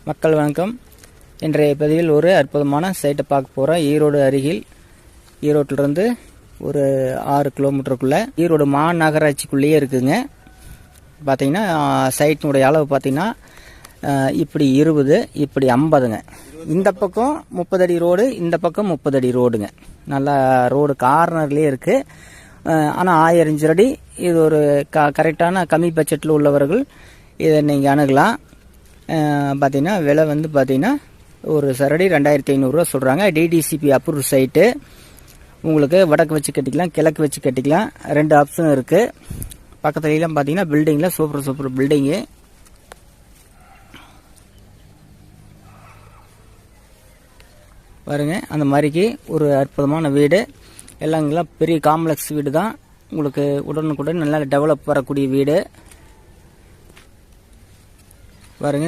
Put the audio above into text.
மக்கள் வணக்கம். இன்றைய பதிவில் ஒரு அற்புதமான சைட்டை பார்க்க போகிறோம். ஈரோடு அருகில், ஈரோட்டிலிருந்து ஒரு 6 கிலோமீட்டருக்குள்ளே ஈரோடு மாநகராட்சிக்குள்ளேயே இருக்குதுங்க. பார்த்தீங்கன்னா சைட்டினுடைய அளவு பார்த்தீங்கன்னா இப்படி 20, இப்படி 50ங்க. இந்த பக்கம் 30 அடி ரோடு, இந்த பக்கம் 30 அடி ரோடுங்க. நல்லா ரோடு கார்னர்லேயே இருக்குது. ஆனால் 1000 அடி. இது ஒரு கரெக்டான கம்மி பட்ஜெட்டில் உள்ளவர்கள் இதை நீங்கள் அணுகலாம். பார்த்தீங்கன்னா விலை வந்து பார்த்தீங்கன்னா ஒரு சரடி 2500 சொல்கிறாங்க. DTCP approve site. உங்களுக்கு வடக்கு வச்சு கட்டிக்கலாம், கிழக்கு வச்சு கட்டிக்கலாம். 2 ஆப்ஷன் இருக்குது. பக்கத்துலாம் பார்த்தீங்கன்னா பில்டிங்கில் சூப்பர் பில்டிங்கு. பாருங்க, அந்த மாதிரிக்கு ஒரு அற்புதமான வீடு. எல்லாம் பெரிய காம்ப்ளெக்ஸ் வீடு தான். உங்களுக்கு உடனுக்குடன் நல்லா டெவலப் வரக்கூடிய வீடு பாருங்க.